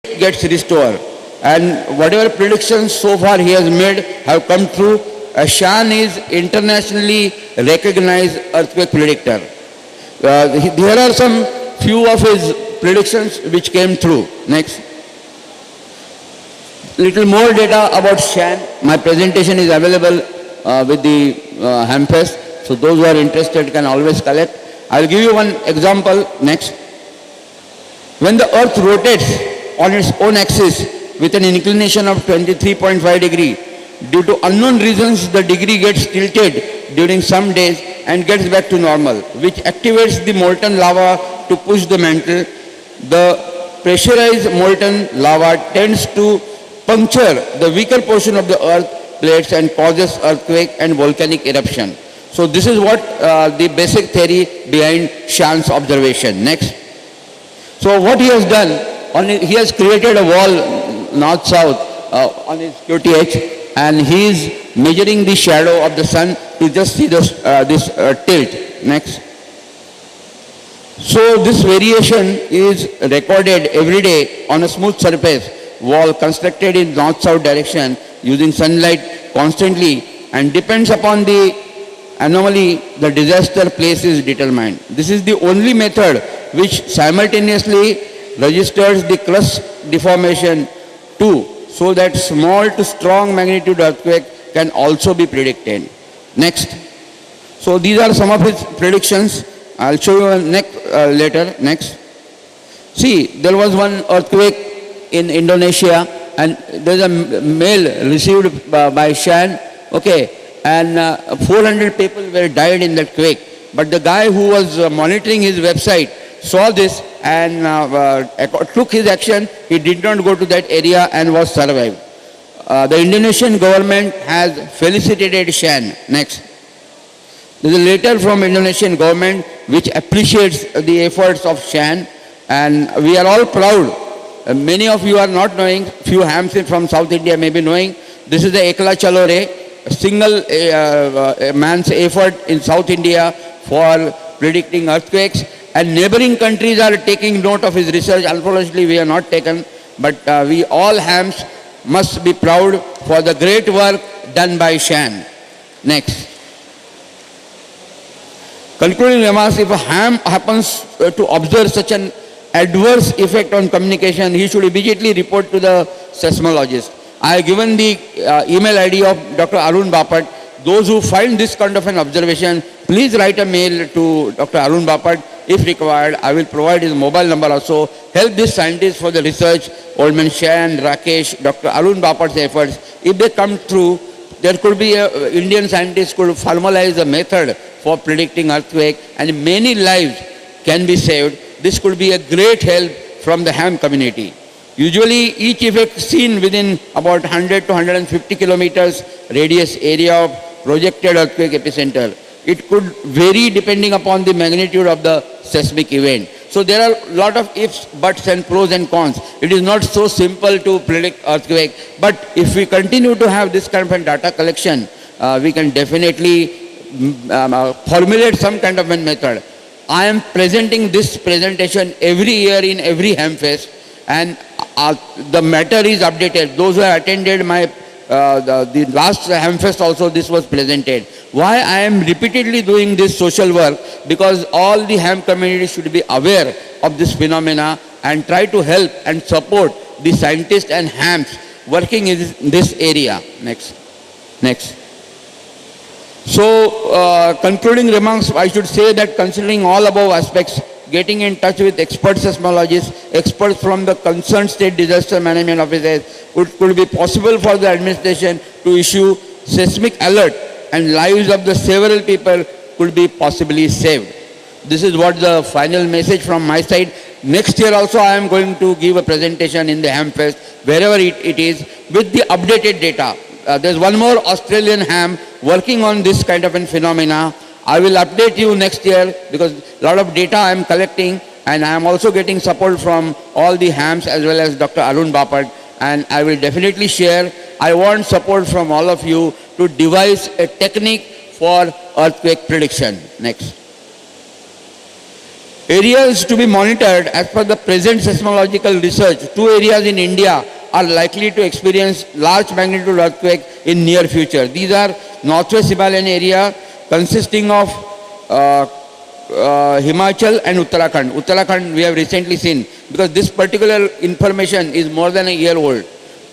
gets restored. And whatever predictions so far he has made have come true. Shan is internationally recognized earthquake predictor. There are some few of his predictions which came true. Next. Little more data about Shan. My presentation is available with the Hamfest. So those who are interested can always collect. I will give you one example. Next. When the earth rotates on its own axis with an inclination of 23.5 degree, due to unknown reasons the degree gets tilted during some days and gets back to normal, which activates the molten lava to push the mantle. The pressurized molten lava tends to puncture the weaker portion of the earth plates and causes earthquake and volcanic eruption. So this is what the basic theory behind Shan's observation. Next. So what he has done, he has created a wall north-south on his QTH, and he is measuring the shadow of the sun to just see this tilt. Next. So this variation is recorded every day on a smooth surface wall constructed in north-south direction using sunlight constantly, and depends upon the anomaly the disaster place is determined. This is the only method which simultaneously registers the crust deformation too, so that small to strong magnitude earthquake can also be predicted. Next. So these are some of his predictions. I'll show you later. Next. See, there was one earthquake in Indonesia, and there's a mail received by Shan, okay, and 400 people were died in that quake. But the guy who was monitoring his website saw this and took his action. He did not go to that area and was survived. The Indonesian government has felicitated Shan. Next. There is a letter from Indonesian government which appreciates the efforts of Shan, and we are all proud. Many of you are not knowing, few hams from South India may be knowing. This is the Ekla Chalo Re, a single man's effort in South India for predicting earthquakes, and neighboring countries are taking note of his research. Unfortunately, we are not taken, but we all hams must be proud for the great work done by Shan. Next. Concluding remarks, if a ham happens to observe such an adverse effect on communication, he should immediately report to the seismologist. I have given the email ID of Dr. Arun Bapat. Those who find this kind of an observation, please write a mail to Dr. Arun Bapat. If required, I will provide his mobile number also. Help this scientist for the research. Oldman Shan, Rakesh, Dr. Arun Bapat's efforts. If they come true, there could be Indian scientists could formalize a method for predicting earthquake, and many lives can be saved. This could be a great help from the ham community. Usually each effect seen within about 100 to 150 kilometers radius area of projected earthquake epicenter. It could vary depending upon the magnitude of the seismic event. So there are a lot of ifs, buts and pros and cons. It is not so simple to predict earthquake, but if we continue to have this kind of data collection, we can definitely formulate some kind of a method. I am presenting this presentation every year in every Hamfest, and the matter is updated. Those who have attended my the last Hamfest also, this was presented. Why I am repeatedly doing this social work? Because all the ham community should be aware of this phenomena and try to help and support the scientists and hams working in this area. Next. So, concluding remarks, I should say that considering all above aspects, getting in touch with expert seismologists, experts from the concerned state disaster management offices, could be possible for the administration to issue seismic alert, and lives of the several people could be possibly saved. This is what the final message from my side. Next year also I am going to give a presentation in the Hamfest, wherever it is, with the updated data. There's one more Australian ham working on this kind of a phenomena. I will update you next year because a lot of data I am collecting, and I am also getting support from all the hams as well as Dr. Arun Bapat, and I will definitely share. I want support from all of you to devise a technique for earthquake prediction. Next. Areas to be monitored as per the present seismological research. 2 areas in India are likely to experience large magnitude earthquake in near future. These are Northwest Himalayan area consisting of Himachal and Uttarakhand. Uttarakhand we have recently seen, because this particular information is more than a year old.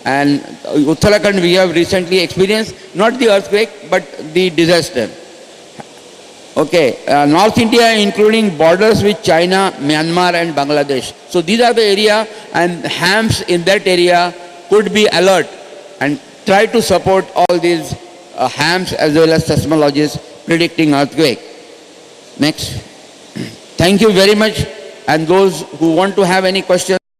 And Uttarakhand we have recently experienced not the earthquake but the disaster. Okay, North India including borders with China, Myanmar and Bangladesh. So these are the area, and hams in that area could be alert and try to support all these hams as well as seismologists predicting earthquake. Next. Thank you very much, and those who want to have any questions.